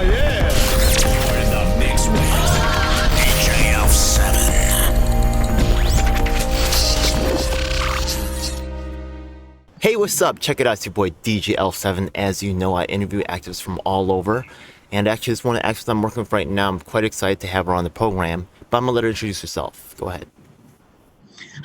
yeah. You're in the mix with DJ L7. Hey, what's up? Check it out, it's your boy DJ L7. As you know, I interview activists from all over. And actually, this one of the activists I'm working with right now, I'm quite excited to have her on the program. But I'm going to let her introduce herself. Go ahead.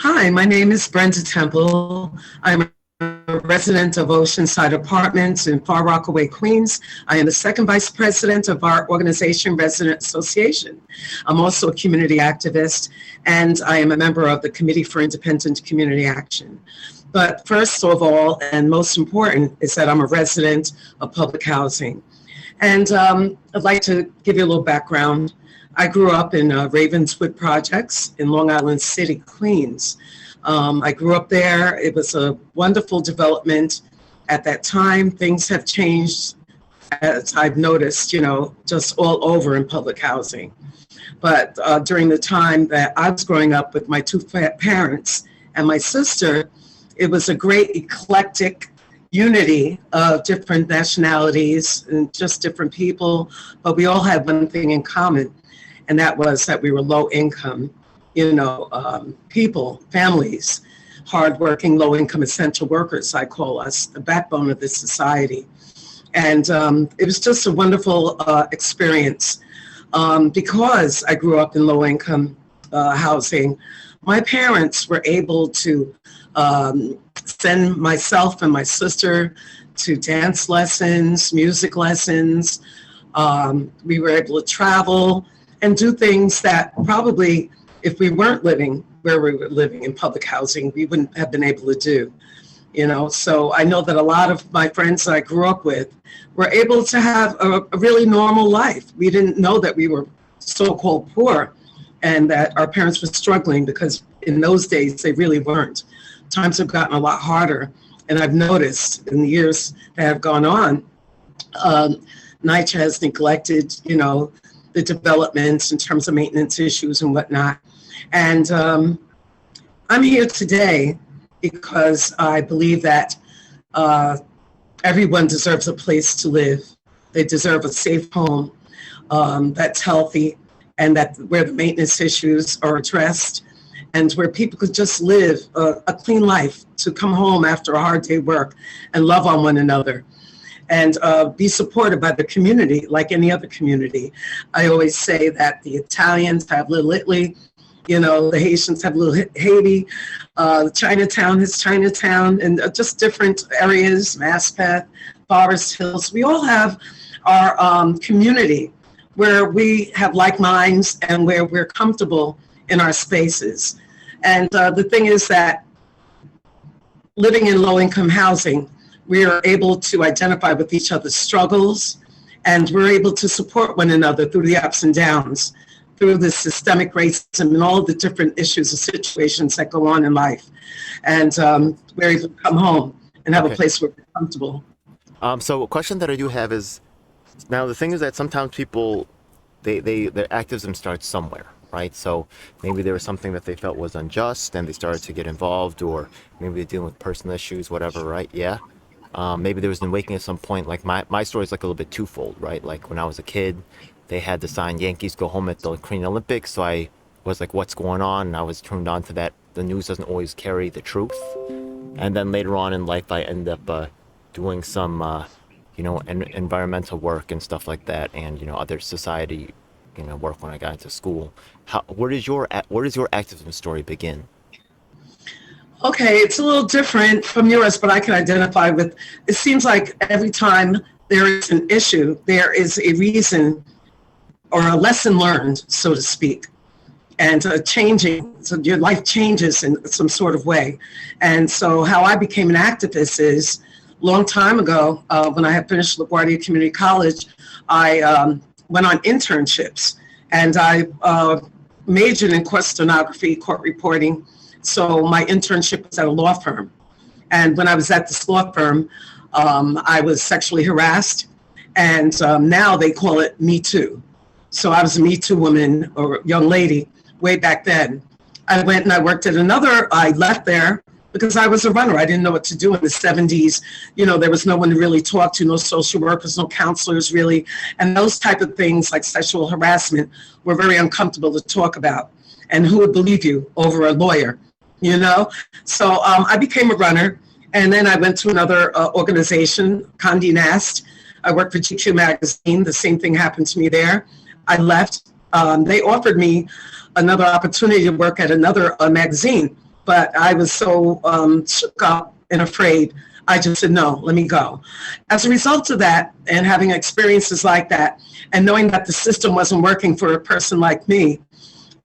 Hi, my name is Brenda Temple. I'm a resident of Oceanside Apartments in Far Rockaway, Queens. I am the second vice president of our organization, Resident Association. I'm also a community activist, and I am a member of the Committee for Independent Community Action. But first of all, and most important, is that I'm a resident of public housing. And I'd like to give you a little background. I grew up in Ravenswood Projects in Long Island City, Queens. I grew up there. It was a wonderful development at that time. Things have changed, as I've noticed, just all over in public housing. But during the time that I was growing up with my two parents and my sister, it was a great eclectic unity of different nationalities and just different people, but we all had one thing in common, and that was that we were low income, people, families, hardworking, low income essential workers, I call us, the backbone of this society. And it was just a wonderful experience. Because I grew up in low income housing, my parents were able to send myself and my sister to dance lessons, music lessons. We were able to travel and do things that probably, if we weren't living where we were living in public housing, we wouldn't have been able to do. So I know that a lot of my friends that I grew up with were able to have a really normal life. We didn't know that we were so-called poor and that our parents were struggling, because in those days they really weren't. Times have gotten a lot harder, and I've noticed in the years that have gone on, NYCHA has neglected, the developments in terms of maintenance issues and whatnot. And I'm here today because I believe that everyone deserves a place to live. They deserve a safe home that's healthy, and that where the maintenance issues are addressed, and where people could just live a clean life, to come home after a hard day work and love on one another, and be supported by the community like any other community. I always say that the Italians have Little Italy, the Haitians have Little Haiti, Chinatown has Chinatown, and just different areas, Maspeth, Forest Hills. We all have our community where we have like minds and where we're comfortable in our spaces. And the thing is that living in low-income housing, we are able to identify with each other's struggles, and we're able to support one another through the ups and downs, through the systemic racism and all of the different issues and situations that go on in life. And we're able to come home and have a place where we're comfortable. So a question that I do have is, now the thing is that sometimes people, their activism starts somewhere, right? So maybe there was something that they felt was unjust and they started to get involved, or maybe they're dealing with personal issues, whatever, right? Yeah. Maybe there was an awakening at some point. Like my story is like a little bit twofold, right? Like when I was a kid, they had the sign Yankees go home at the Korean Olympics. So I was like, what's going on? And I was turned on to that. The news doesn't always carry the truth. And then later on in life, I ended up doing some, environmental work and stuff like that, and other society, work when I got into school. Where does your activism story begin? Okay, it's a little different from yours, but I can identify with. It seems like every time there is an issue, there is a reason or a lesson learned, so to speak, and changing. So your life changes in some sort of way. And so how I became an activist is, long time ago, when I had finished LaGuardia Community College, I went on internships, and I majored in court stenography, court reporting. So my internship was at a law firm. And when I was at this law firm, I was sexually harassed, and now they call it Me Too. So I was a Me Too woman or young lady way back then. I went and I worked at I left there because I was a runner. I didn't know what to do in the 70s. There was no one to really talk to, no social workers, no counselors really. And those type of things like sexual harassment were very uncomfortable to talk about. And who would believe you over a lawyer, So I became a runner. And then I went to another organization, Condé Nast. I worked for GQ magazine. The same thing happened to me there. I left. They offered me another opportunity to work at another magazine, but I was so shook up and afraid. I just said, no, let me go. As a result of that, and having experiences like that, and knowing that the system wasn't working for a person like me,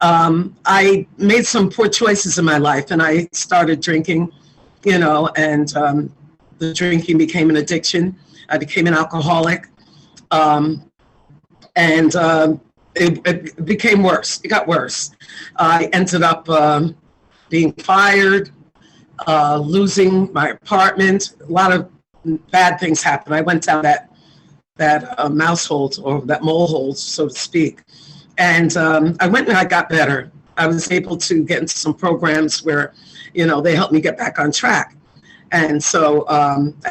I made some poor choices in my life, and I started drinking, and the drinking became an addiction. I became an alcoholic, and it became worse. It got worse. I ended up being fired, losing my apartment. A lot of bad things happened. I went down that mouse hole, or that mole hole, so to speak. And I went and I got better. I was able to get into some programs where, they helped me get back on track. And so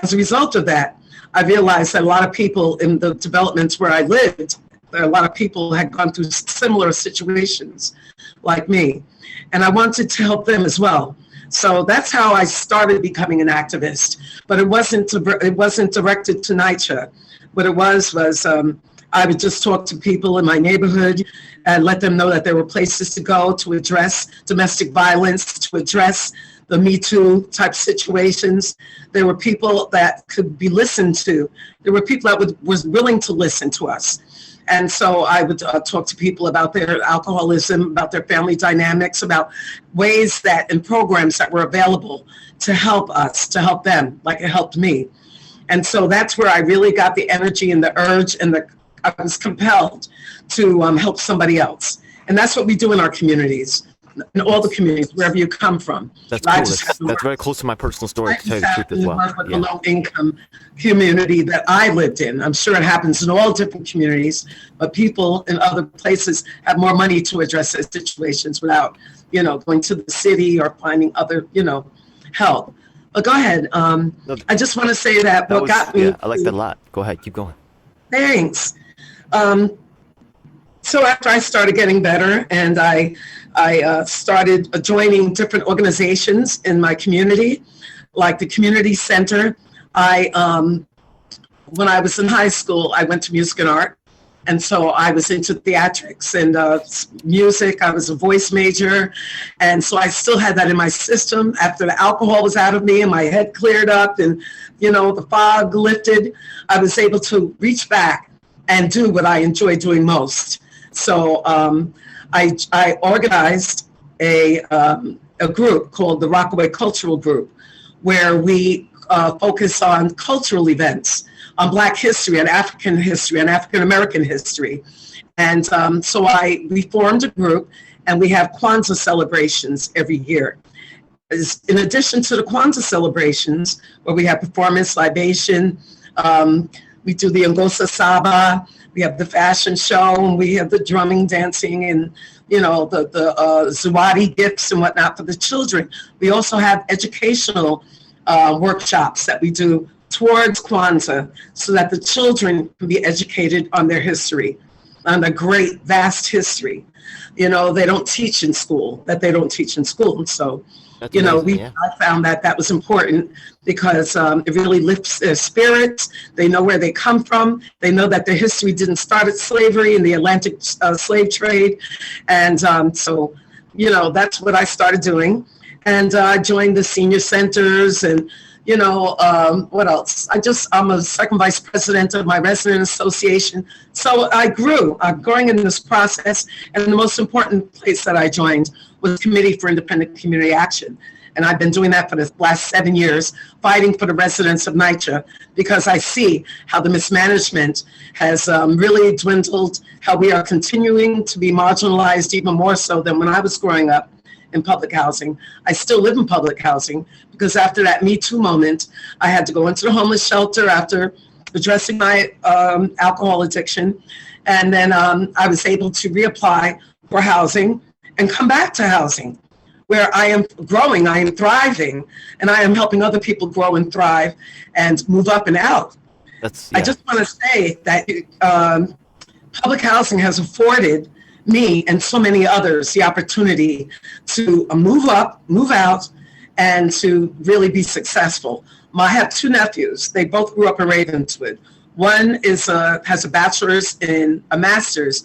as a result of that, I realized that a lot of people in the developments where I lived, a lot of people had gone through similar situations like me. And I wanted to help them as well. So that's how I started becoming an activist. But it wasn't directed to NYCHA. What it was I would just talk to people in my neighborhood and let them know that there were places to go to address domestic violence, to address the Me Too type situations. There were people that could be listened to. There were people that was willing to listen to us. And so I would talk to people about their alcoholism, about their family dynamics, about ways that and programs that were available to help us, to help them, like it helped me. And so that's where I really got the energy and the urge, and I was compelled to help somebody else. And that's what we do in our communities, in all the communities, wherever you come from. That's cool. That's very close to my personal story, to tell you the truth as well. I work with the low-income community that I lived in. I'm sure it happens in all different communities, but people in other places have more money to address those situations without, going to the city or finding other, help. But go ahead. I just want to say that what got me. Yeah, I like that a lot. Go ahead. Keep going. Thanks. So after I started getting better, and I started joining different organizations in my community, like the community center. When I was in high school, I went to music and art. And so I was into theatrics and music. I was a voice major. And so I still had that in my system. After the alcohol was out of me and my head cleared up and, the fog lifted, I was able to reach back and do what I enjoy doing most. So I organized a group called the Rockaway Cultural Group, where we focus on cultural events, on Black history and African history and African American history. And so we formed a group, and we have Kwanzaa celebrations every year. In addition to the Kwanzaa celebrations, where we have performance, libation, we do the Ngosa Saba, we have the fashion show, and we have the drumming, dancing, and the Zawadi gifts and whatnot for the children. We also have educational workshops that we do towards Kwanzaa, so that the children can be educated on their history, on the great, vast history. They don't teach in school, And so, That's amazing, I found that was important because it really lifts their spirits. They know where they come from. They know that their history didn't start at slavery and the Atlantic slave trade. And so, that's what I started doing. And I joined the senior centers and, what else? I'm a second vice president of my resident association. So I'm growing in this process. And the most important place that I joined was Committee for Independent Community Action. And I've been doing that for the last 7 years, fighting for the residents of NYCHA, because I see how the mismanagement has really dwindled, how we are continuing to be marginalized even more so than when I was growing up in public housing. I still live in public housing because after that Me Too moment, I had to go into the homeless shelter after addressing my alcohol addiction. And then I was able to reapply for housing and come back to housing, where I am growing, I am thriving, and I am helping other people grow and thrive and move up and out. That's I yeah. just want to say that public housing has afforded me and so many others the opportunity to move up, move out, and to really be successful. I have two nephews. They both grew up in Ravenswood. One is has a bachelor's and a master's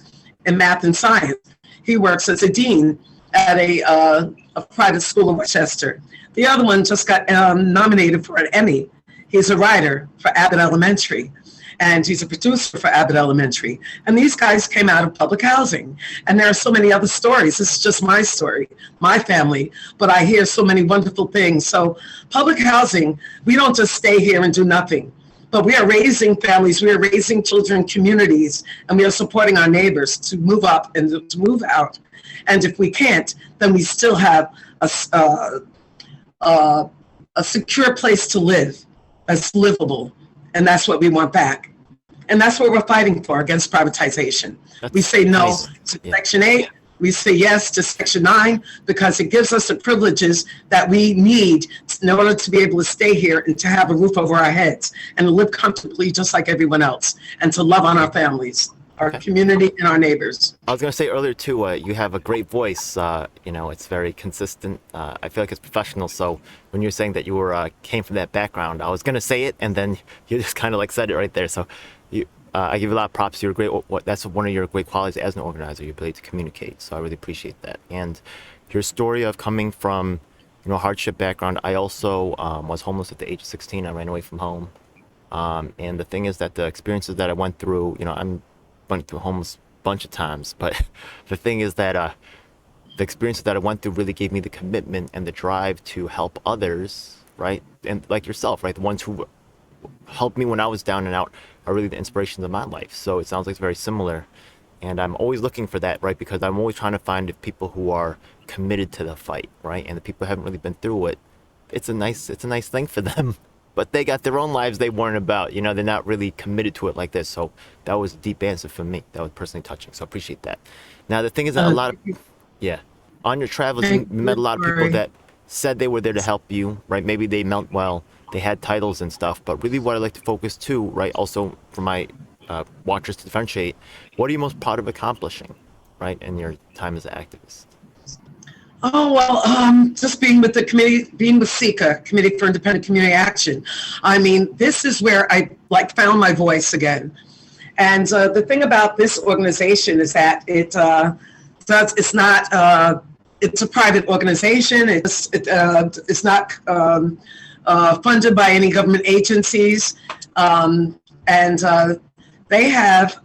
in math and science. He works as a dean at a private school in Westchester. The other one just got nominated for an Emmy. He's a writer for Abbott Elementary, and he's a producer for Abbott Elementary. And these guys came out of public housing. And there are so many other stories. This is just my story, my family, but I hear so many wonderful things. So public housing, we don't just stay here and do nothing, but we are raising families, we are raising children, communities, and we are supporting our neighbors to move up and to move out. And if we can't, then we still have a secure place to live that's livable. And that's what we want back. And that's what we're fighting for against privatization. We say no to Section 8. We say yes to Section 9 because it gives us the privileges that we need in order to be able to stay here and to have a roof over our heads and to live comfortably just like everyone else and to love on our families, our community, and our neighbors. I was going to say earlier too, you have a great voice. It's very consistent. I feel like it's professional. So when you're saying that you were came from that background, I was going to say it, and then you just kind of like said it right there. So I give you a lot of props. You're great. That's one of your great qualities as an organizer, your ability to communicate. So I really appreciate that. And your story of coming from, hardship background. I also was homeless at the age of 16. I ran away from home. And the thing is that the experiences that I went through, I'm went through homeless a bunch of times, but the thing is that the experiences that I went through really gave me the commitment and the drive to help others, right? And like yourself, right? The ones who helped me when I was down and out are really the inspirations of my life. So it sounds like it's very similar. And I'm always looking for that, right? Because I'm always trying to find people who are committed to the fight, right? And the people who haven't really been through it, it's a nice thing for them. But they got their own lives they weren't about. They're not really committed to it like this. So that was a deep answer for me. That was personally touching. So I appreciate that. Now, the thing is that on your travels, you met a lot of people that said they were there to help you, right? Maybe they meant well, they had titles and stuff. But really what I like to focus too, right? Also for my watchers to differentiate, what are you most proud of accomplishing, right? In your time as an activist? Oh, well, just being with the committee, being with CICA, Committee for Independent Community Action. I mean, this is where I found my voice again. And the thing about this organization is that it's a private organization. It's not funded by any government agencies. And they have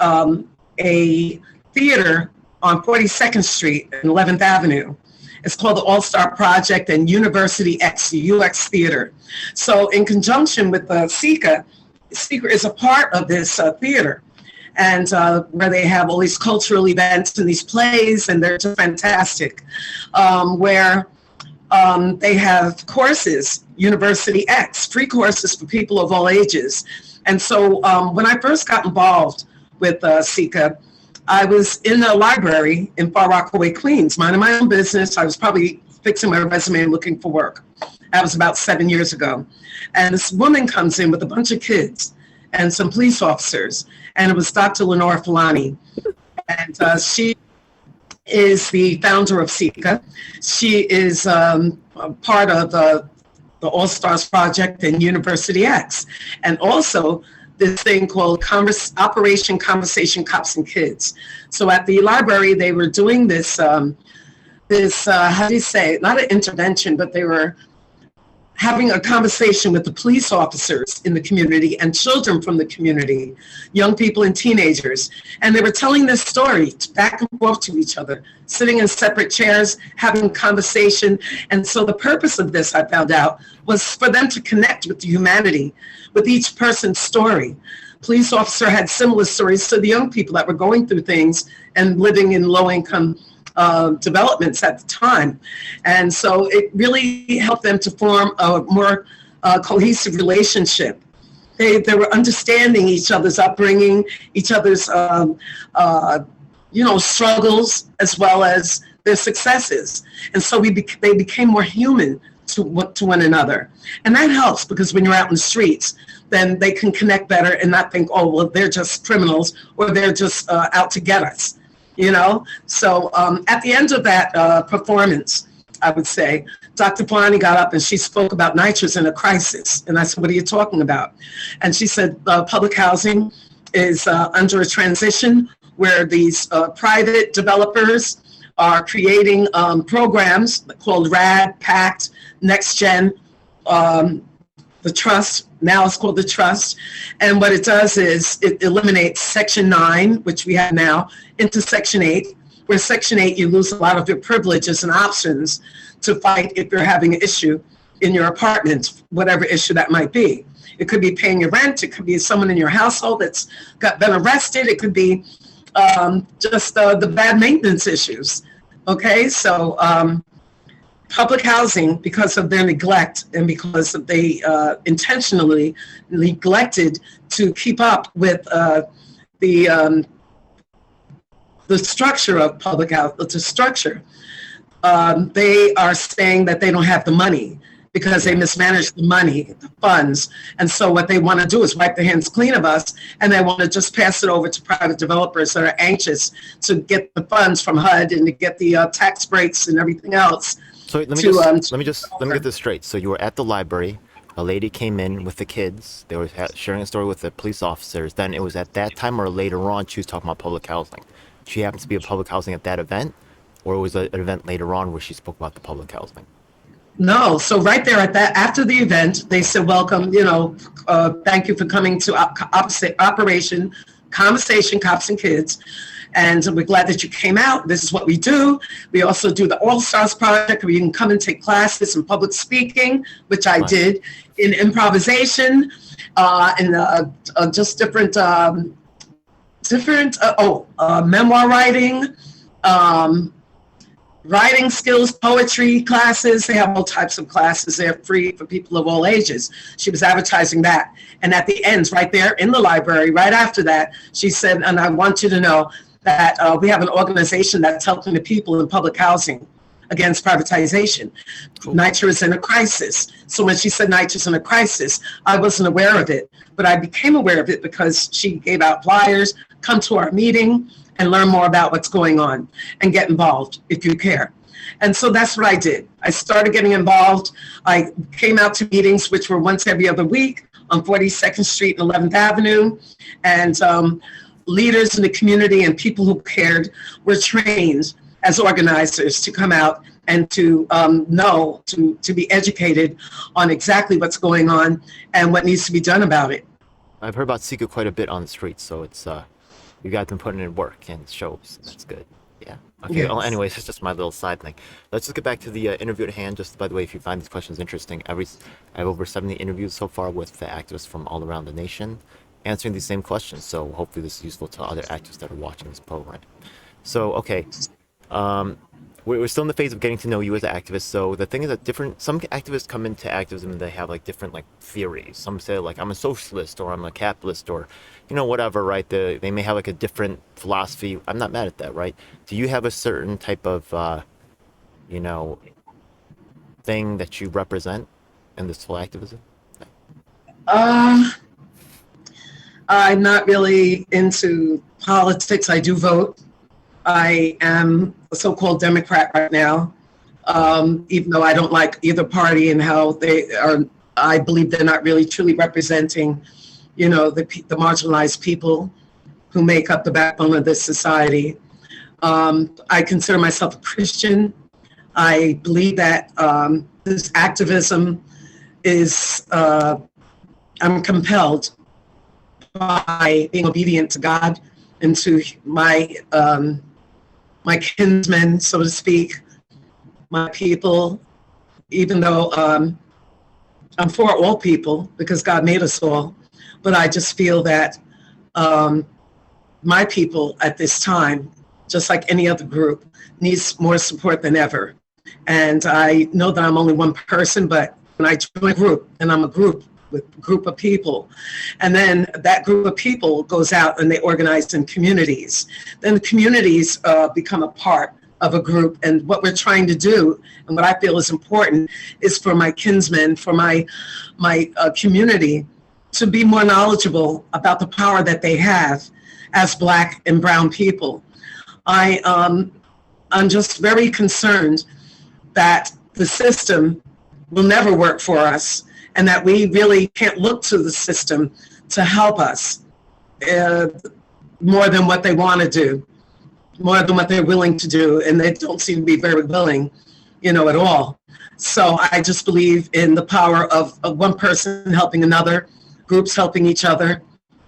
a theater on 42nd Street and 11th Avenue. It's called the All-Star Project and University X, the UX Theater. So in conjunction with CICA, CICA is a part of this theater, and where they have all these cultural events and these plays, and they're just fantastic, where they have courses, University X, free courses for people of all ages. And so when I first got involved with CICA, I was in the library in Far Rockaway, Queens, minding my own business. I was probably fixing my resume and looking for work. That was about 7 years ago. And this woman comes in with a bunch of kids and some police officers. And it was Dr. Lenore Fulani. And she is the founder of CICA. She is part of the All-Stars Project and University X. And also this thing called Operation Conversation Cops and Kids. So at the library, they were doing this, how do you say, not an intervention, but they were having a conversation with the police officers in the community and children from the community, young people and teenagers. And they were telling this story back and forth to each other, sitting in separate chairs, having conversation. And so the purpose of this, I found out, was for them to connect with the humanity, with each person's story. Police officer had similar stories to the young people that were going through things and living in low-income developments at the time. And so it really helped them to form a more cohesive relationship. They were understanding each other's upbringing, each other's struggles, as well as their successes. And so they became more human to one another. And that helps, because when you're out in the streets, then they can connect better and not think, oh, well, they're just criminals, or they're just out to get us, So at the end of that performance, I would say, Dr. Bonnie got up and she spoke about nitrous in a crisis. And I said, what are you talking about? And she said, public housing is under a transition where these private developers are creating programs called RAD, PACT, Next Gen, the Trust. Now it's called the Trust. And what it does is it eliminates Section 9, which we have now, into Section 8, where Section 8, you lose a lot of your privileges and options to fight if you're having an issue in your apartment, whatever issue that might be. It could be paying your rent. It could be someone in your household that's been arrested. It could be just the bad maintenance issues. Okay, so public housing, because of their neglect and because they intentionally neglected to keep up with the structure of public housing, the structure, they are saying that they don't have the money because they mismanage the money, the funds. And so what they want to do is wipe their hands clean of us, and they want to just pass it over to private developers that are anxious to get the funds from HUD and to get the tax breaks and everything else. So let me get this straight. So you were at the library, a lady came in with the kids, they were sharing a story with the police officers. Then it was at that time or later on she was talking about public housing. She happens to be at public housing at that event, or it was an event later on where she spoke about the public housing? No, so right there after the event, they said, welcome, thank you for coming to Operation Conversation, Cops and Kids. And we're glad that you came out. This is what we do. We also do the All Stars Project, where you can come and take classes in public speaking, which I did, in improvisation, and just different memoir writing, writing skills, poetry classes. They have all types of classes. They're free for people of all ages. She was advertising that. And at the end, right there in the library, right after that, she said, and I want you to know that we have an organization that's helping the people in public housing against privatization. Cool. Nitrous in a crisis. So when she said nitrous in a crisis, I wasn't aware of it, but I became aware of it because she gave out flyers, come to our meeting, and learn more about what's going on and get involved if you care. And so that's what I did. I started getting involved. I came out to meetings, which were once every other week on 42nd Street and 11th Avenue. And leaders in the community and people who cared were trained as organizers to come out and to to be educated on exactly what's going on and what needs to be done about it. I've heard about CICA quite a bit on the streets, so it's you guys been putting in work and shows. That's good. Yeah. Okay. Yes. Well, anyways, it's just my little side thing. Let's just get back to the interview at hand. Just by the way, if you find these questions interesting, I have over 70 interviews so far with the activists from all around the nation, answering these same questions. So hopefully this is useful to other activists that are watching this program. So okay, we're still in the phase of getting to know you as an activist. So the thing is that some activists come into activism and they have like different like theories. Some say like I'm a socialist or I'm a capitalist or whatever, right? They may have like a different philosophy. I'm not mad at that, right? Do you have a certain type of thing that you represent in this whole activism? I'm not really into politics. I do vote. I am a so-called Democrat right now, even though I don't like either party and how they are. I believe they're not really truly representing, the marginalized people who make up the backbone of this society. I consider myself a Christian. I believe that this activism is, I'm compelled by being obedient to God and to my kinsmen, so to speak, my people, even though I'm for all people because God made us all, but I just feel that my people at this time, just like any other group, needs more support than ever. And I know that I'm only one person, but when I join a group, and I'm a group with a group of people, and then that group of people goes out and they organize in communities. Then the communities become a part of a group. And what we're trying to do, and what I feel is important, is for my kinsmen, for my community, to be more knowledgeable about the power that they have as Black and brown people. I'm just very concerned that the system will never work for us, and that we really can't look to the system to help us more than what they want to do, more than what they're willing to do, and they don't seem to be very willing, at all. So I just believe in the power of one person helping another, groups helping each other,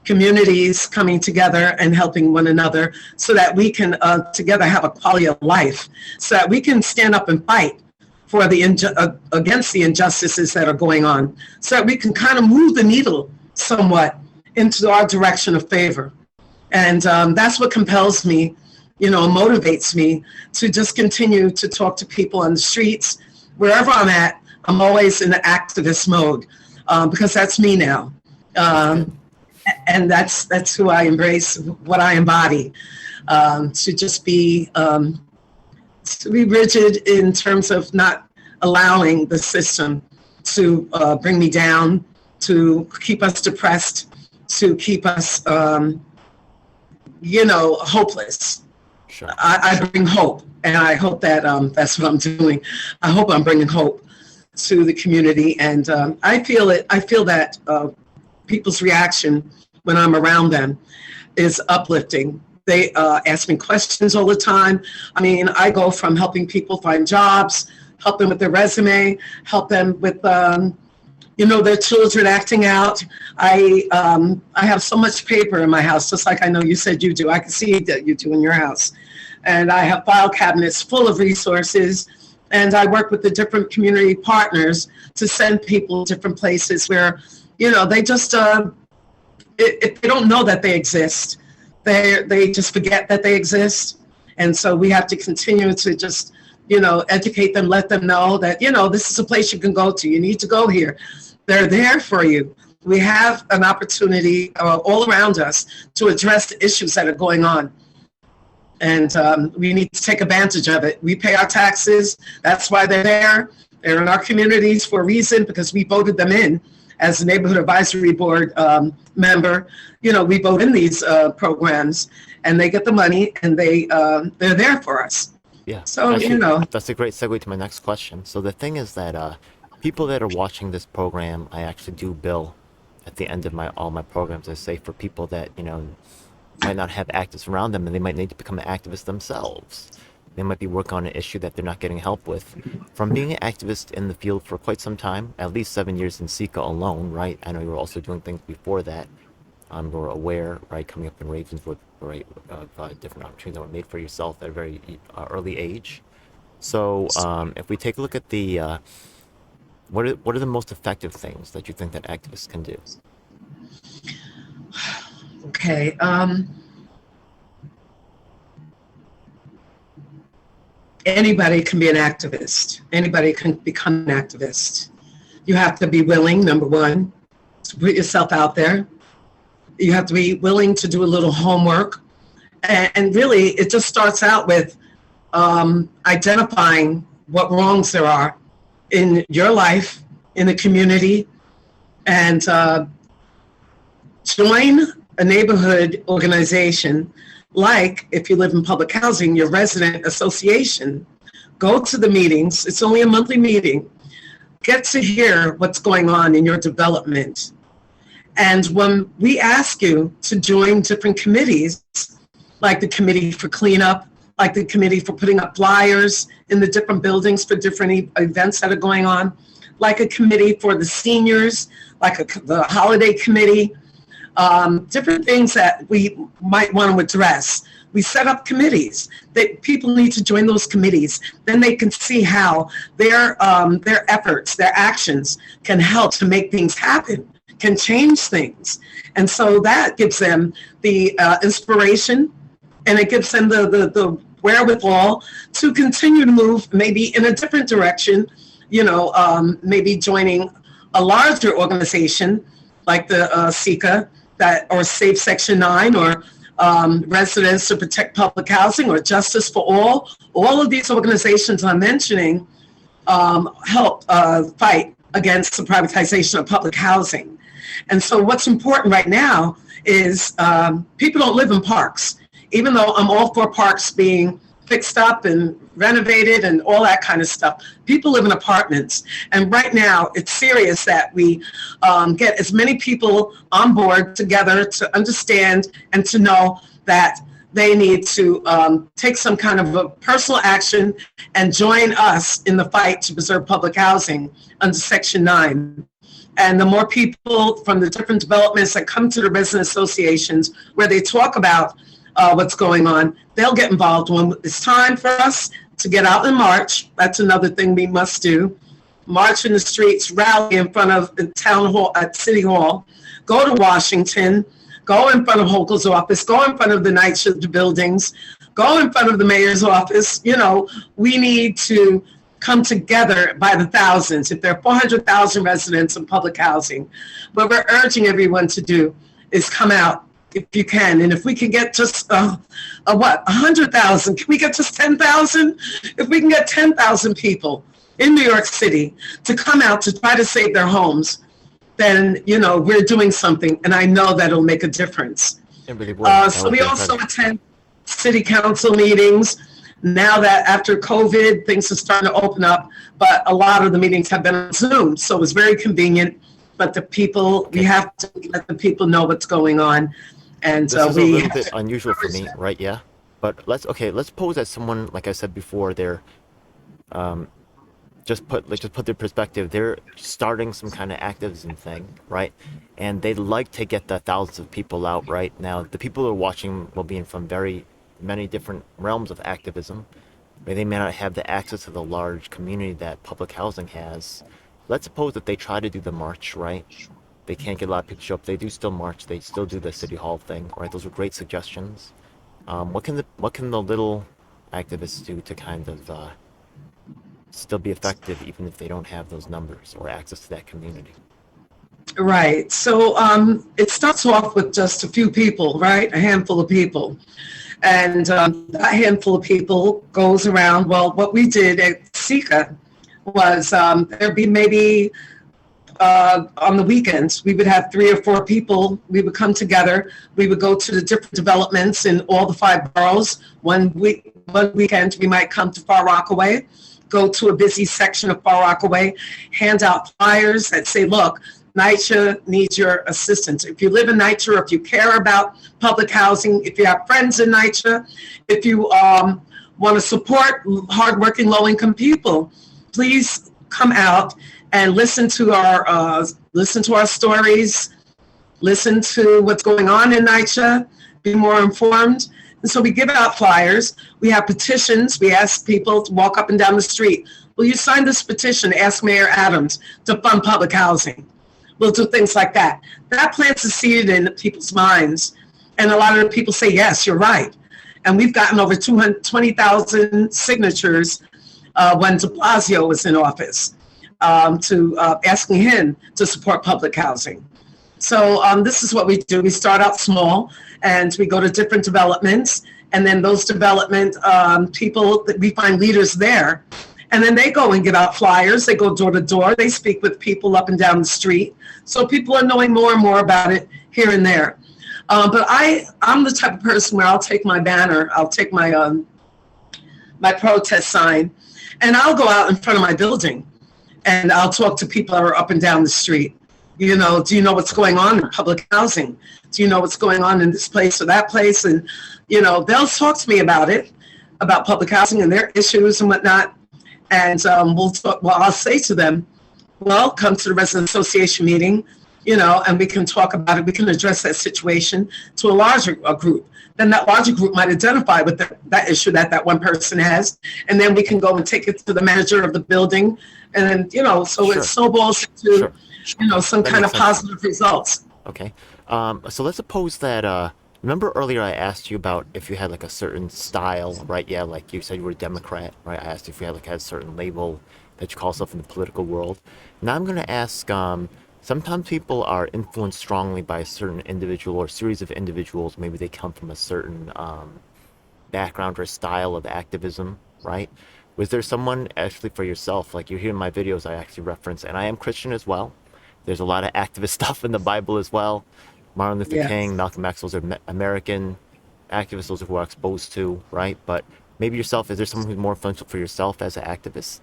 communities coming together and helping one another, so that we can together have a quality of life, so that we can stand up and fight for against the injustices that are going on, so that we can kind of move the needle somewhat into our direction of favor. And that's what compels me, motivates me to just continue to talk to people on the streets. Wherever I'm at, I'm always in the activist mode, because that's me now. And that's who I embrace, what I embody, to just be rigid in terms of not allowing the system to bring me down, to keep us depressed, to keep us, hopeless. Sure. I bring hope, and I hope that that's what I'm doing. I hope I'm bringing hope to the community, and I feel that people's reaction when I'm around them is uplifting. They ask me questions all the time. I mean, I go from helping people find jobs, help them with their resume, help them with, their children acting out. I have so much paper in my house, just like I know you said you do. I can see that you do in your house. And I have file cabinets full of resources. And I work with the different community partners to send people to different places where, they just, if they don't know that they exist, they just forget that they exist. And so we have to continue to just, educate them, let them know that, this is a place you can go to. You need to go here. They're there for you. We have an opportunity all around us to address the issues that are going on. And we need to take advantage of it. We pay our taxes. That's why they're there. They're in our communities for a reason, because we voted them in as a neighborhood advisory board member. We vote in these programs, and they get the money, and they're there for us. Yeah. So, Actually, that's a great segue to my next question. So the thing is that people that are watching this program, I actually do bill at the end of all my programs. I say for people that, might not have activists around them, and they might need to become an activist themselves. They might be working on an issue that they're not getting help with. From being an activist in the field for quite some time, at least 7 years in CICA alone, right? I know you were also doing things before that. You're aware, right, coming up in Ravenswood, right, of different opportunities that were made for yourself at a very early age. So if we take a look at the, what are the most effective things that you think that activists can do? Okay. Anybody can be an activist. Anybody can become an activist. You have to be willing, number one, to put yourself out there. You have to be willing to do a little homework. And really, it just starts out with identifying what wrongs there are in your life, in the community, and join a neighborhood organization. Like if you live in public housing, your resident association. Go to the meetings. It's only a monthly meeting. Get to hear what's going on in your development. And when we ask you to join different committees, like the committee for cleanup, like the committee for putting up flyers in the different buildings for different events that are going on, like a committee for the seniors, like the holiday committee, different things that we might want to address. We set up committees that people need to join those committees. Then they can see how their efforts, their actions can help to make things happen, can change things. And so that gives them the inspiration, and it gives them the wherewithal to continue to move maybe in a different direction, maybe joining a larger organization like the CICA, or Save Section 9, or Residents to Protect Public Housing or Justice for all of these organizations I'm mentioning help fight against the privatization of public housing. And so what's important right now is people don't live in parks. Even though I'm all for parks being fixed up and renovated and all that kind of stuff, people live in apartments. And right now, it's serious that we get as many people on board together to understand and to know that they need to take some kind of a personal action and join us in the fight to preserve public housing under Section 9. And the more people from the different developments that come to the resident associations where they talk about what's going on, they'll get involved. When it's time for us to get out and march, that's another thing we must do. March in the streets, rally in front of the town hall, at City Hall, go to Washington, go in front of Hochul's office, go in front of the night shift buildings, go in front of the mayor's office. You know, we need to come together by the thousands. If there are 400,000 residents in public housing, what we're urging everyone to do is come out if you can. And if we can get just 100,000, can we get just 10,000? If we can get 10,000 people in New York City to come out to try to save their homes, then, you know, we're doing something, and I know that it'll make a difference. So we also attend city council meetings. Now that after COVID, things are starting to open up, but a lot of the meetings have been on Zoom, so it's very convenient. But the people, we have to let the people know what's going on. And this is a little bit unusual for me, right? Yeah. But let's pose that someone, like I said before, they're just put their perspective. They're starting some kind of activism thing, right? And they'd like to get the thousands of people out right now. The people who are watching will be from very many different realms of activism. They may not have the access to the large community that public housing has. Let's suppose that they try to do the march, right? They can't get a lot of people to show up. They do still march. They still do the city hall thing, right? Those are great suggestions. What can the little activists do to kind of still be effective, even if they don't have those numbers or access to that community? Right. So it starts off with just a few people, right? A handful of people. And that handful of people goes around. Well, what we did at CICA was there'd be maybe on the weekends, we would have 3 or 4 people. We would come together. We would go to the different developments in all the 5 boroughs. One weekend, we might come to Far Rockaway, go to a busy section of Far Rockaway, hand out flyers that say, look, NYCHA needs your assistance. If you live in NYCHA, or if you care about public housing, if you have friends in NYCHA, if you want to support hardworking low-income people, please come out and listen to our stories, listen to what's going on in NYCHA, be more informed. And so we give out flyers. We have petitions. We ask people to walk up and down the street. Will you sign this petition? Ask Mayor Adams to fund public housing. We'll do things like that. That plants a seed in people's minds. And a lot of the people say, yes, you're right. And we've gotten over 220,000 signatures when de Blasio was in office to asking him to support public housing. So this is what we do. We start out small and we go to different developments. And then those development people, we find leaders there. And then they go and give out flyers. They go door to door. They speak with people up and down the street. So people are knowing more and more about it here and there. But I'm the type of person where I'll take my banner, I'll take my my protest sign, and I'll go out in front of my building, and I'll talk to people that are up and down the street. You know, do you know what's going on in public housing? Do you know what's going on in this place or that place? And, you know, they'll talk to me about it, about public housing and their issues and whatnot. And I'll say to them, well, come to the resident association meeting, you know, and we can talk about it. We can address that situation to a larger group. Then that larger group might identify with that issue that one person has. And then we can go and take it to the manager of the building. And then, you know, so it snowballs to, you know, some kind of positive results. Okay. So let's suppose that, remember earlier I asked you about if you had like a certain style, right? Yeah, like you said you were a Democrat, right? I asked if you had like a certain label that you call yourself in the political world. Now I'm going to ask sometimes people are influenced strongly by a certain individual or series of individuals. Maybe they come from a certain background or style of activism, right? Was there someone actually for yourself, like you hear in my videos, I actually reference, and I am Christian as well. There's a lot of activist stuff in the Bible as well. Martin Luther Yes. King, Malcolm X, those are American activists, those are who are exposed to, right? But maybe yourself, is there someone who's more influential for yourself as an activist?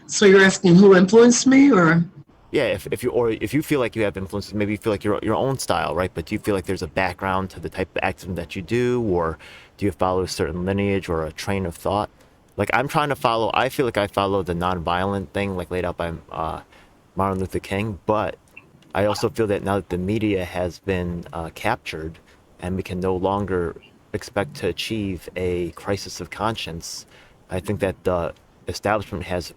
So you're asking who influenced me, or? Yeah, if you feel like you have influences, maybe you feel like your own style, right? But do you feel like there's a background to the type of activism that you do, or do you follow a certain lineage or a train of thought? Like I'm trying to follow. I feel like I follow the nonviolent thing, like laid out by Martin Luther King. But I also feel that now that the media has been captured, and we can no longer expect to achieve a crisis of conscience, I think that the establishment has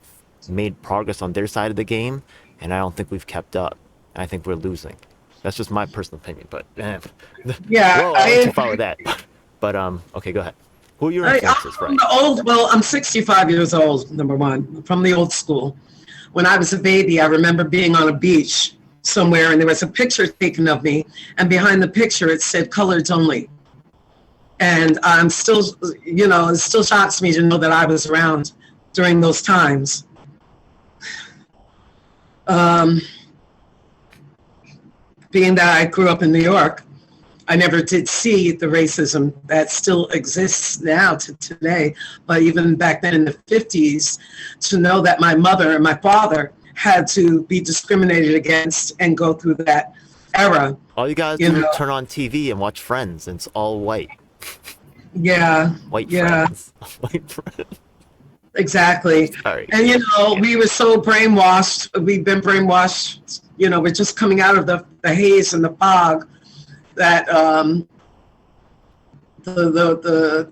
made progress on their side of the game, and I don't think we've kept up. I think we're losing. That's just my personal opinion, but Yeah, whoa, I'll let you follow that. But okay, go ahead. Who are your I'm influences, from right? the old. Well, I'm 65 years old. Number one, from the old school. When I was a baby, I remember being on a beach somewhere, and there was a picture taken of me, and behind the picture it said "Coloreds Only." And I'm still, it still shocks me to know that I was around during those times. Um, Being that I grew up in New York, I never did see the racism that still exists now to today. But even back then in the 50s, to know that my mother and my father had to be discriminated against and go through that era, All you guys you do is know, turn on TV and watch Friends, and it's all white. yeah, White yeah, friends. White friends. exactly. Sorry. And, we were so brainwashed. We've been brainwashed, we're just coming out of the haze and the fog that the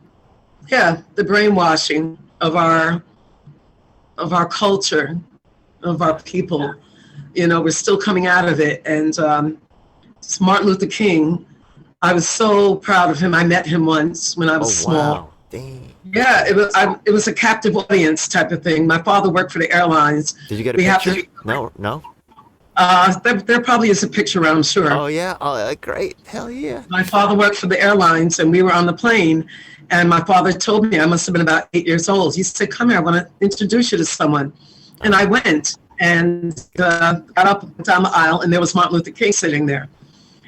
brainwashing of our culture, of our people. We're still coming out of it. And it's Martin Luther King. I was so proud of him. I met him once when I was Oh small. wow. Dang. Yeah, it was a captive audience type of thing. My father worked for the airlines. Did you get a We have picture? to. No, no. There probably is a picture around, I'm sure. Oh yeah. Oh, great. Hell yeah. My father worked for the airlines, and we were on the plane. And my father told me, I must have been about 8 years old. He said, "Come here, I want to introduce you to someone." And I went and got up and down the aisle, and there was Martin Luther King sitting there.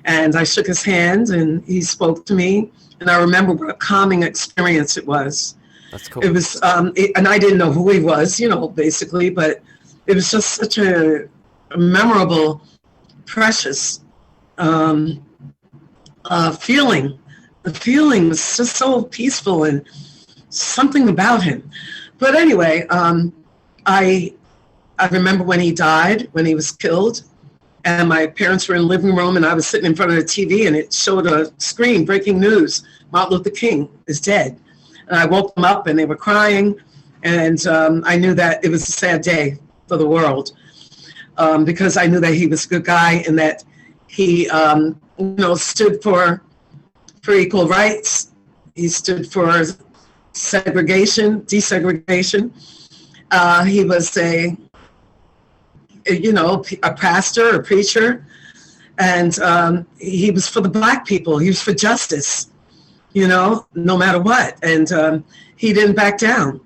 And I shook his hand, and he spoke to me. And I remember what a calming experience it was. That's cool. It was, and I didn't know who he was, basically, but it was just such a memorable, precious feeling. The feeling was just so peaceful and something about him. But anyway, I remember when he died, when he was killed, and my parents were in the living room, and I was sitting in front of the TV, and it showed a screen, breaking news, Martin Luther King is dead. And I woke them up, and they were crying, and I knew that it was a sad day for the world, because I knew that he was a good guy, and that he, stood for equal rights. He stood for desegregation. He was a pastor, a preacher, and he was for the Black people. He was for justice, no matter what. And he didn't back down.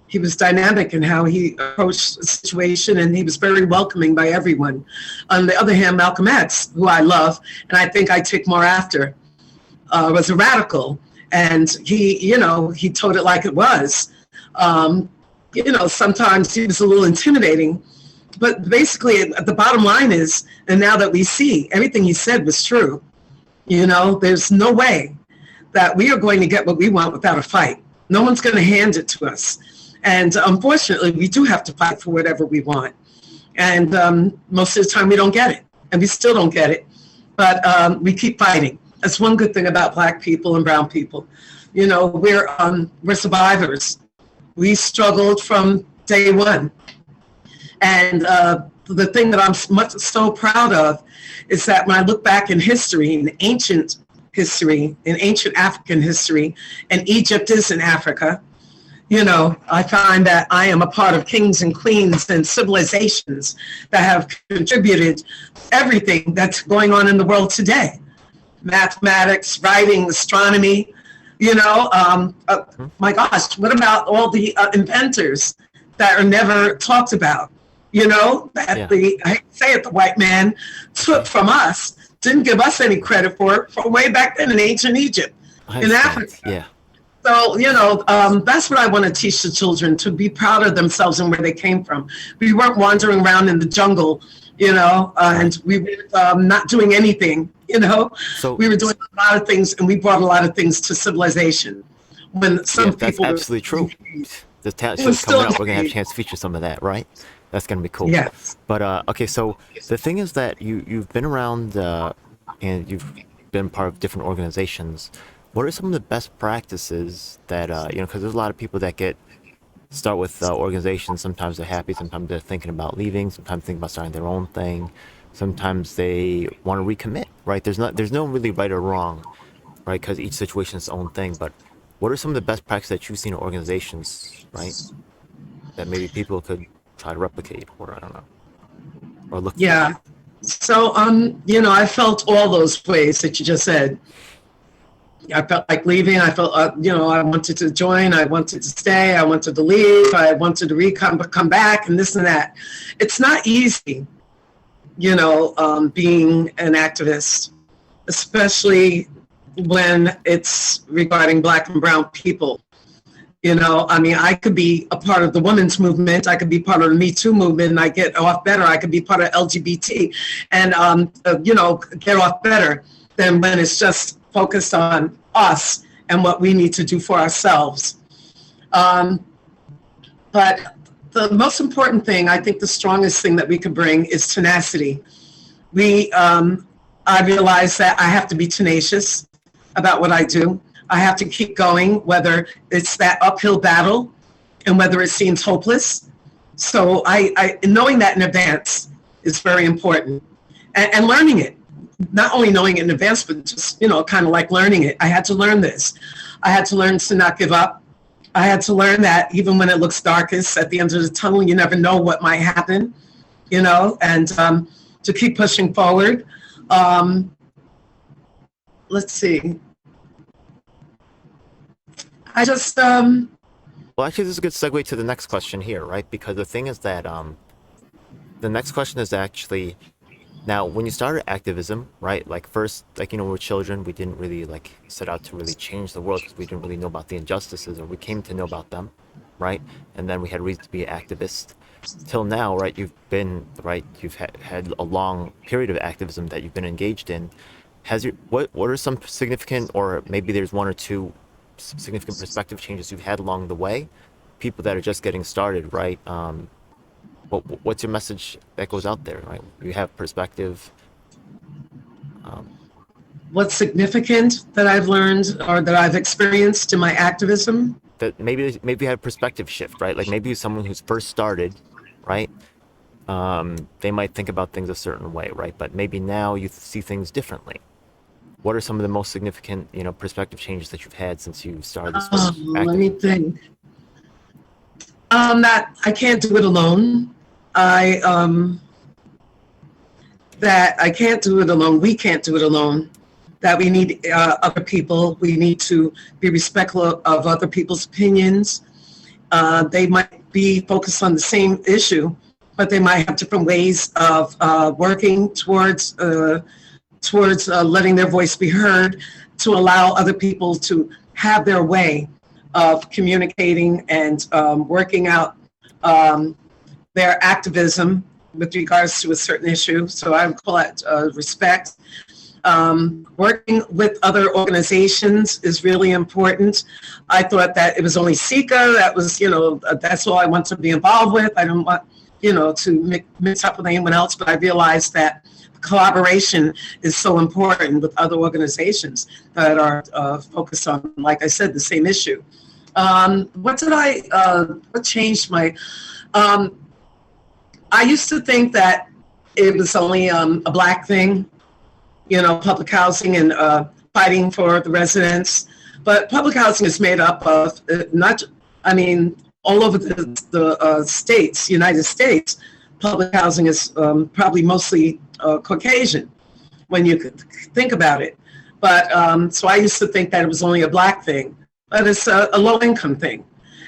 He was dynamic in how he approached the situation, and he was very welcoming by everyone. On the other hand, Malcolm X, who I love, and I think I take more after, was a radical. And he told it like it was. Sometimes he was a little intimidating. But basically, the bottom line is, and now that we see, everything he said was true. There's no way that we are going to get what we want without a fight. No one's going to hand it to us. And unfortunately, we do have to fight for whatever we want. And most of the time, we don't get it. And we still don't get it. But we keep fighting. That's one good thing about Black people and brown people. We're survivors. We struggled from day one. And the thing that I'm so proud of is that when I look back in history, in ancient African history, and Egypt is in Africa, I find that I am a part of kings and queens and civilizations that have contributed everything that's going on in the world today. Mathematics, writing, astronomy, my gosh, what about all the inventors that are never talked about? That I hate to say it, the white man took from us, didn't give us any credit for it from way back then in ancient Egypt, in Africa. Yeah. So, that's what I want to teach the children, to be proud of themselves and where they came from. We weren't wandering around in the jungle, and we were not doing anything, So we were doing a lot of things, and we brought a lot of things to civilization. When some that's people absolutely true. The talent show was coming still up, we're gonna have a chance to feature some of that, right? That's gonna be cool. Yes. But okay, so the thing is that you've been around and you've been part of different organizations. What are some of the best practices that because there's a lot of people that start with organizations. Sometimes they're happy, sometimes they're thinking about leaving, sometimes thinking about starting their own thing. Sometimes they want to recommit, right? There's no really right or wrong, right? Because each situation is its own thing. But what are some of the best practices that you've seen in organizations, right? That maybe people could try to replicate, or I don't know, or look. Yeah. So, I felt all those ways that you just said. I felt like leaving. I felt, I wanted to join. I wanted to stay. I wanted to leave. I wanted to come back, and this and that. It's not easy, being an activist, especially when it's regarding Black and brown people. I could be a part of the women's movement. I could be part of the Me Too movement, and I get off better. I could be part of LGBT and, get off better than when it's just focused on us and what we need to do for ourselves. But the most important thing, I think the strongest thing that we could bring is tenacity. I realize that I have to be tenacious about what I do. I have to keep going, whether it's that uphill battle and whether it seems hopeless. So I knowing that in advance is very important, and learning it. Not only knowing it in advance, but just, kind of like learning it. I had to learn this. I had to learn to not give up. I had to learn that even when it looks darkest at the end of the tunnel, you never know what might happen, and to keep pushing forward. Let's see. I just... Well, actually, this is a good segue to the next question here, right? Because the thing is that the next question is actually... Now, when you started activism, right, like first, we were children, we didn't really set out to really change the world because we didn't really know about the injustices, or we came to know about them, right? And then we had reason to be an activist. Till now, right, you've had a long period of activism that you've been engaged in. What are some significant, or maybe there's one or two significant perspective changes you've had along the way? People that are just getting started, right? What's your message that goes out there, right? You have perspective. What's significant that I've learned or that I've experienced in my activism? That maybe you had a perspective shift, right? Like maybe someone who's first started, right? They might think about things a certain way, right? But maybe now you see things differently. What are some of the most significant, perspective changes that you've had since you started this work? Let me think. That I can't do it alone. That I can't do it alone. We can't do it alone. That we need other people. We need to be respectful of other people's opinions. They might be focused on the same issue, but they might have different ways of working towards letting their voice be heard, to allow other people to have their way of communicating and working out their activism with regards to a certain issue. So I would call it respect. Working with other organizations is really important. I thought that it was only CICA that was, that's all I want to be involved with. I don't want, to mix up with anyone else, but I realized that collaboration is so important with other organizations that are focused on, like I said, the same issue. What changed my... I used to think that it was only a Black thing, public housing and fighting for the residents. But public housing is made up of I mean, all over the states, United States, public housing is probably mostly Caucasian when you could think about it. But so I used to think that it was only a black thing, but it's a low income thing.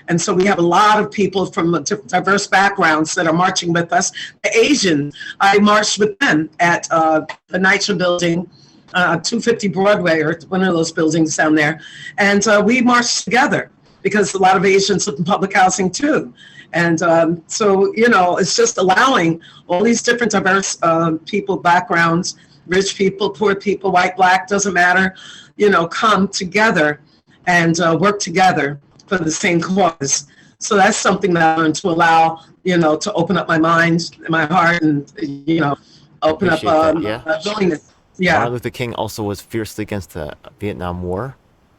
And so we have a lot of people from diverse backgrounds that are marching with us. The Asian, I marched with them at the NYCHA building, 250 Broadway, or one of those buildings down there. And we marched together because a lot of Asians live in public housing too. And so, you know, it's just allowing all these different diverse people, backgrounds, rich people, poor people, white, black, doesn't matter, you know, come together and work together for the same cause. So that's something that I learned, to allow, you know, to open up my mind and my heart, and, you know, open up willingness. Yeah. Martin Luther King also was fiercely against the Vietnam War,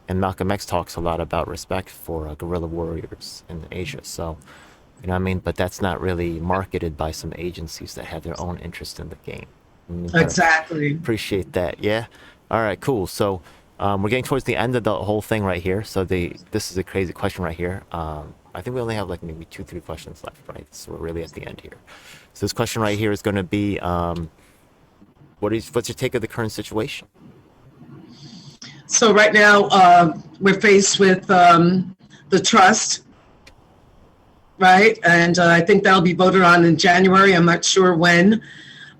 and Malcolm X talks a lot about respect for guerrilla warriors in Asia. So, you know what I mean? But that's not really marketed by some agencies that have their own interest in the game. Exactly. Appreciate that. Yeah. All right, cool. So we're getting towards the end of the whole thing right here. So this is a crazy question right here. I think we only have like maybe 2-3 questions left, right? So we're really at the end here. So this question right here is going to be, what's your take of the current situation? So right now we're faced with the trust, right? And I think that'll be voted on in January. I'm not sure when,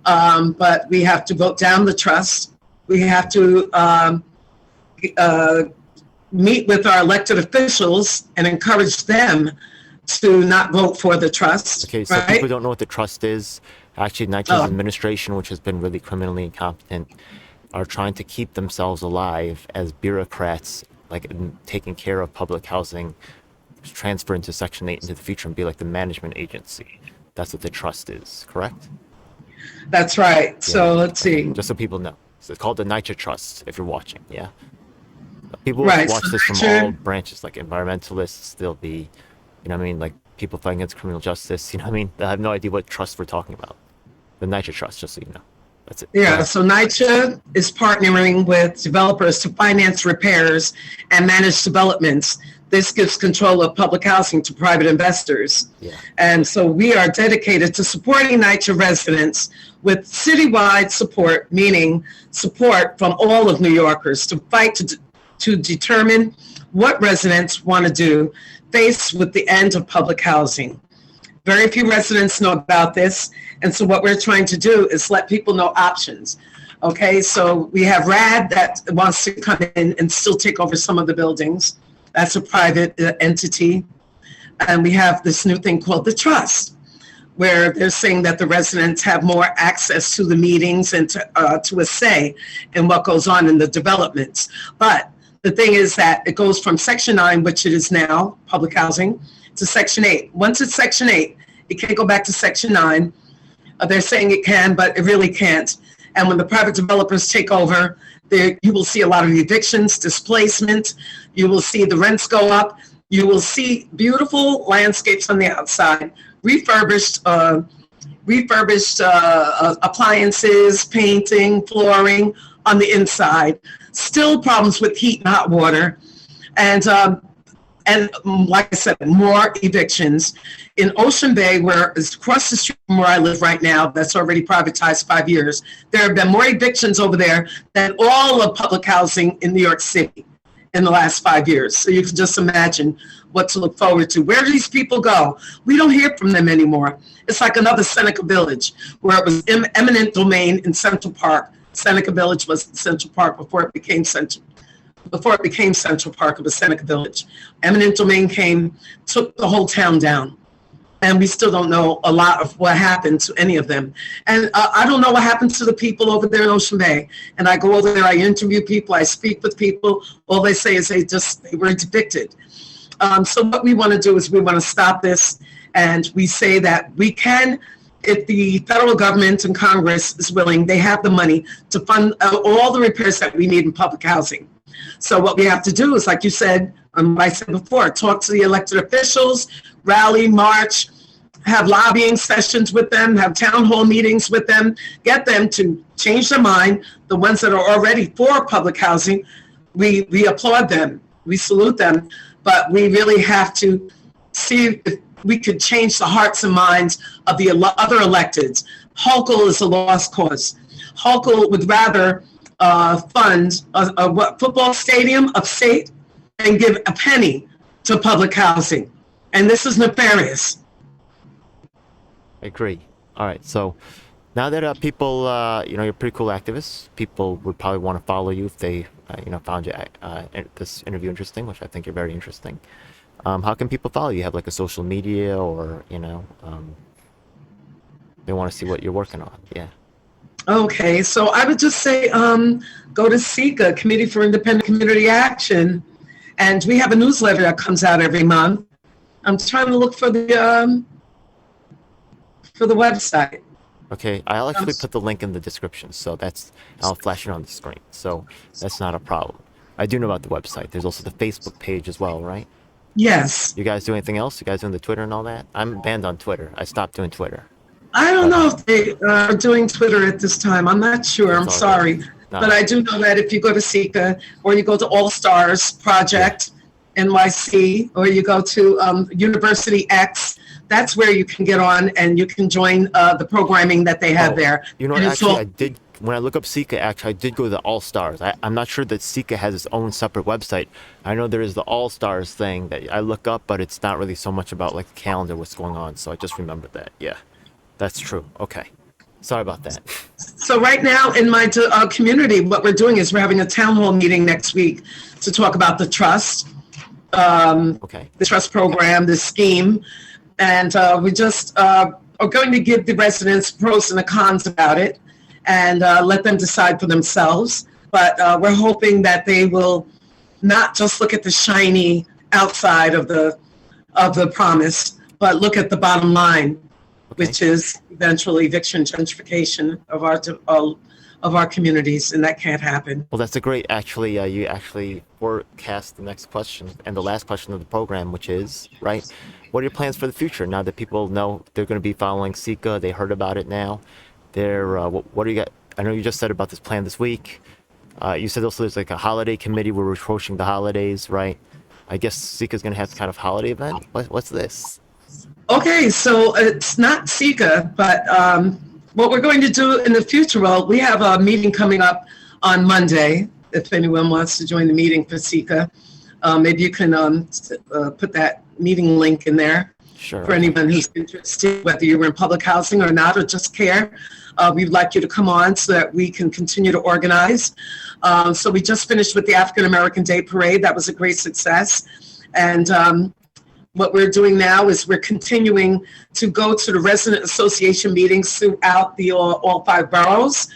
but we have to vote down the trust. We have to meet with our elected officials and encourage them to not vote for the trust. Okay, so right? people don't know what the trust is. Actually, NYCHA's administration, which has been really criminally incompetent, are trying to keep themselves alive as bureaucrats, like taking care of public housing, transfer into Section 8 into the future and be like the management agency. That's what the trust is, correct? That's right. Yeah. So let's see. Just so people know. So it's called the NYCHA Trust, if you're watching, yeah? People right. watch this from all branches, like environmentalists, there'll be, you know what I mean, like people fighting against criminal justice, you know what I mean? They have no idea what trust we're talking about. The NYCHA Trust, just so you know. That's it. Yeah, so NYCHA is partnering with developers to finance repairs and manage developments. This gives control of public housing to private investors. Yeah. And so we are dedicated to supporting NYCHA residents with citywide support, meaning support from all of New Yorkers to fight to determine what residents want to do faced with the end of public housing. Very few residents know about this, and so what we're trying to do is let people know options. Okay, so we have RAD that wants to come in and still take over some of the buildings. That's a private entity. And we have this new thing called the trust, where they're saying that the residents have more access to the meetings and to a say in what goes on in the developments. But the thing is that it goes from Section 9, which it is now, public housing, to Section 8. Once it's Section 8, it can't go back to Section 9. They're saying it can, but it really can't. And when the private developers take over, you will see a lot of evictions, displacement. You will see the rents go up. You will see beautiful landscapes on the outside, refurbished appliances, painting, flooring on the inside. Still problems with heat and hot water. And like I said, more evictions. In Ocean Bay, where it's across the street from where I live right now, that's already privatized 5 years, there have been more evictions over there than all of public housing in New York City in the last 5 years. So you can just imagine what to look forward to. Where do these people go? We don't hear from them anymore. It's like another Seneca Village, where it was eminent domain in Central Park. Seneca Village was Central Park before it became Central Park. It was Seneca Village. Eminent domain came, took the whole town down. And we still don't know a lot of what happened to any of them. And I don't know what happened to the people over there in Ocean Bay. And I go over there, I interview people, I speak with people. All they say is they were evicted. So what we want to do is we want to stop this. And we say that we can, if the federal government and Congress is willing, they have the money to fund all the repairs that we need in public housing. So what we have to do is, like you said, I said before, talk to the elected officials, rally, march, have lobbying sessions with them, have town hall meetings with them, get them to change their mind. The ones that are already for public housing, we applaud them, we salute them, but we really have to see if we could change the hearts and minds of the other electeds. Hochul is a lost cause. Hochul would rather fund a football stadium upstate and give a penny to public housing. And this is nefarious. I agree. All right. So now that people, you're a pretty cool activist, people would probably want to follow you if they, found you this interview interesting, which I think you're very interesting. How can people follow you? You have like a social media, or they want to see what you're working on. Yeah. Okay, so I would just say go to CICA, Committee for Independent Community Action, and we have a newsletter that comes out every month. I'm trying to look for the website. Okay, I'll actually put the link in the description, so I'll flash it on the screen, so that's not a problem. I do know about the website. There's also the Facebook page as well, right? Yes. You guys do anything else? You guys doing the Twitter and all that? I'm banned on Twitter. I stopped doing Twitter. I don't know if they are doing Twitter at this time. I'm not sure. I'm sorry. No. But I do know that if you go to CICA, or you go to All Stars Project, NYC, or you go to University X, that's where you can get on and you can join the programming that they have there. Actually, when I look up CICA, I did go to the All Stars. I'm not sure that CICA has its own separate website. I know there is the All Stars thing that I look up, but it's not really so much about like the calendar, what's going on. So I just remembered that. Yeah, that's true. Okay. Sorry about that. So right now in my community, what we're doing is we're having a town hall meeting next week to talk about the trust, the trust program, the scheme. And we just are going to give the residents pros and the cons about it, and let them decide for themselves. But we're hoping that they will not just look at the shiny outside of the promise, but look at the bottom line, which is eventually eviction, gentrification of our communities, and that can't happen. Well, that's a great, you actually forecast the next question and the last question of the program, which is, right, what are your plans for the future now that people know they're going to be following CICA, they heard about it now, what do you got? I know you just said about this plan this week. You said also there's like a holiday committee where we're approaching the holidays, right? I guess CICA's going to have some kind of holiday event. What's this? Okay, so it's not CICA, but what we're going to do in the future, well, we have a meeting coming up on Monday, if anyone wants to join the meeting for CICA. Maybe you can put that meeting link in there. Sure. For anyone who's interested, whether you're in public housing or not, or just care. We'd like you to come on so that we can continue to organize. So we just finished with the African American Day Parade. That was a great success. And what we're doing now is we're continuing to go to the resident association meetings throughout all 5 boroughs,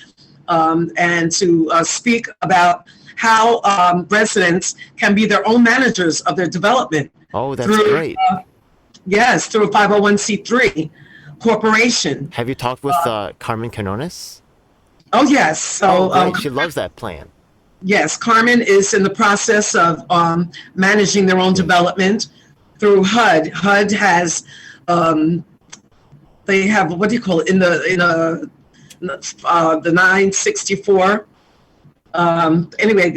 and to speak about how residents can be their own managers of their development. Oh, that's great. Yes, through a 501c3 corporation. Have you talked with Carmen Canones? Oh, yes. So she loves that plan. Yes, Carmen is in the process of managing their own development through HUD. HUD has, they have, what do you call it, in the 964. Anyway,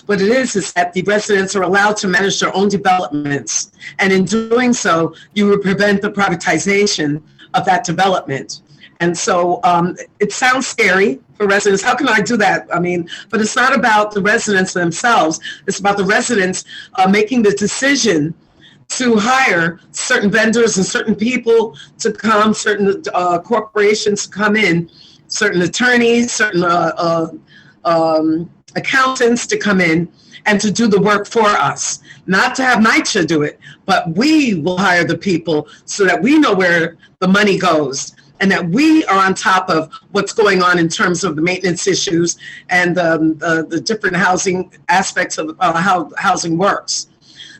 what it is that the residents are allowed to manage their own developments. And in doing so, you would prevent the privatization of that development. And so it sounds scary for residents. How can I do that? I mean, but it's not about the residents themselves. It's about the residents making the decision to hire certain vendors and certain people to come, certain corporations to come in, certain attorneys, certain accountants to come in and to do the work for us. Not to have NYCHA do it, but we will hire the people so that we know where the money goes and that we are on top of what's going on in terms of the maintenance issues and the different housing aspects of how housing works.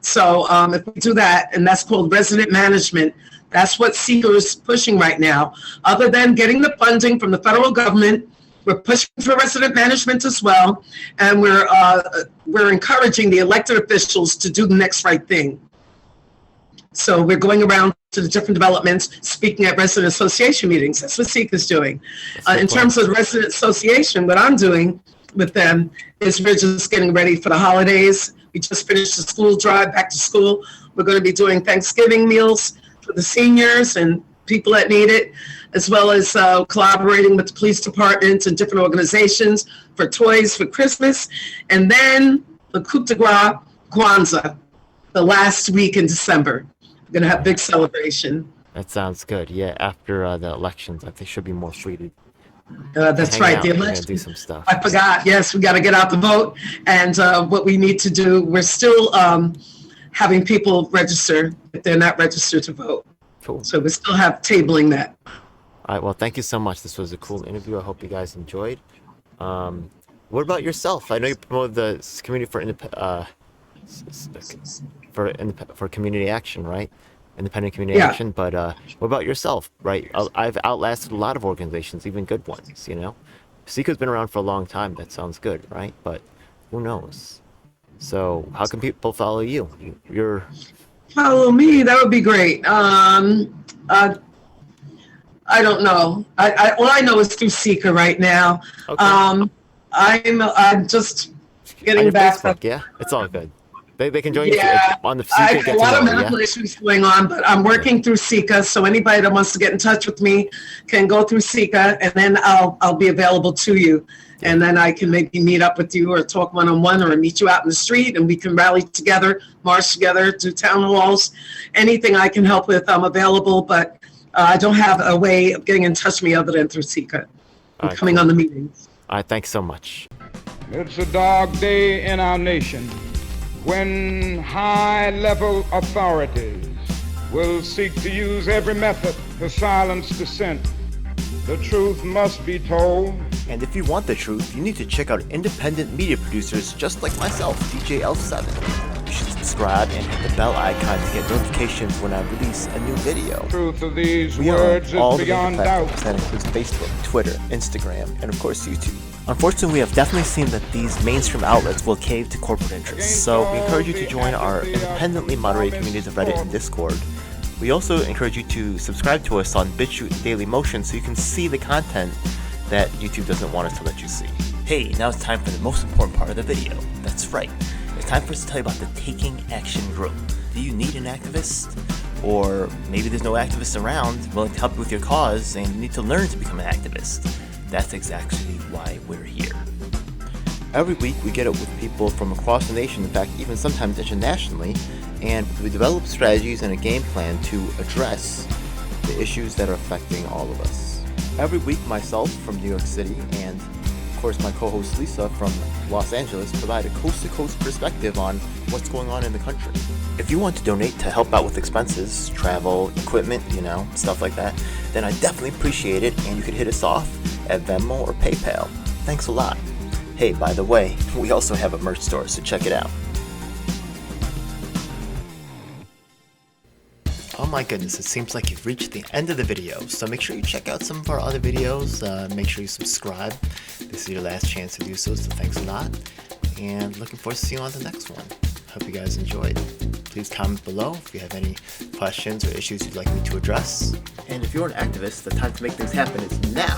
So if we do that, and that's called resident management, that's what CICA is pushing right now. Other than getting the funding from the federal government, we're pushing for resident management as well, and we're encouraging the elected officials to do the next right thing. So we're going around to the different developments, speaking at resident association meetings. That's what CICA is doing. In terms of the resident association, what I'm doing with them is we're just getting ready for the holidays. We just finished the school drive back to school. We're going to be doing Thanksgiving meals for the seniors and people that need it, as well as collaborating with the police departments and different organizations for toys for Christmas. And then the coup de grace, Kwanzaa, the last week in December. We're going to have a big celebration. That sounds good. Yeah, after the elections, I think should be more free to That's hang right, out the and election. do some stuff. I forgot. Yes, we got to get out the vote. And what we need to do, we're still having people register if they're not registered to vote. Cool. So we still have tabling that. All right. Well, thank you so much. This was a cool interview. I hope you guys enjoyed. What about yourself? I know you promoted the community for community action, right? Independent community Yeah. action. But what about yourself? Right? I've outlasted a lot of organizations, even good ones. You know, CICA's been around for a long time. That sounds good, right? But who knows? So how can people follow you? You're Follow me. That would be great. I don't know. All I know is through CICA right now. okay. I'm just On getting your back. Facebook, yeah, it's all good. They can join Yeah, you on the I CICA have get a to lot of know, yeah. medical issues going on, but I'm working through CICA. So anybody that wants to get in touch with me can go through CICA, and then I'll be available to you. And then I can maybe meet up with you or talk one-on-one or meet you out in the street, and we can rally together, march together, do town halls. Anything I can help with, I'm available, but I don't have a way of getting in touch with me other than through CICA. I'm right, coming cool. on the meetings. All right, thanks so much. It's a dark day in our nation when high-level authorities will seek to use every method to silence dissent. The truth must be told. And if you want the truth, you need to check out independent media producers just like myself, DJ L7. You should subscribe and hit the bell icon to get notifications when I release a new video. Truth of these We are words on all is the major beyond platforms. doubt. That includes Facebook, Twitter, Instagram, and of course YouTube. Unfortunately, we have definitely seen that these mainstream outlets will cave to corporate interests, so we encourage you to join our independently moderated communities of Reddit and Discord. We also encourage you to subscribe to us on BitChute and Daily Motion so you can see the content that YouTube doesn't want us to let you see. Hey, now it's time for the most important part of the video. That's right. It's time for us to tell you about the Taking Action group. Do you need an activist? Or maybe there's no activists around willing to help you with your cause and you need to learn to become an activist. That's exactly why we're here. Every week we get up with people from across the nation, in fact even sometimes internationally, and we develop strategies and a game plan to address the issues that are affecting all of us. Every week myself from New York City and of course my co-host Lisa from Los Angeles provide a coast-to-coast perspective on what's going on in the country. If you want to donate to help out with expenses, travel, equipment, stuff like that, then I definitely appreciate it, and you could hit us off at Venmo or PayPal. Thanks a lot. Hey, by the way, we also have a merch store, so check it out. Oh my goodness, it seems like you've reached the end of the video, so make sure you check out some of our other videos, make sure you subscribe. This is your last chance to do so thanks a lot, and looking forward to seeing you on the next one. Hope you guys enjoyed. Please comment below if you have any questions or issues you'd like me to address. And if you're an activist, the time to make things happen is now.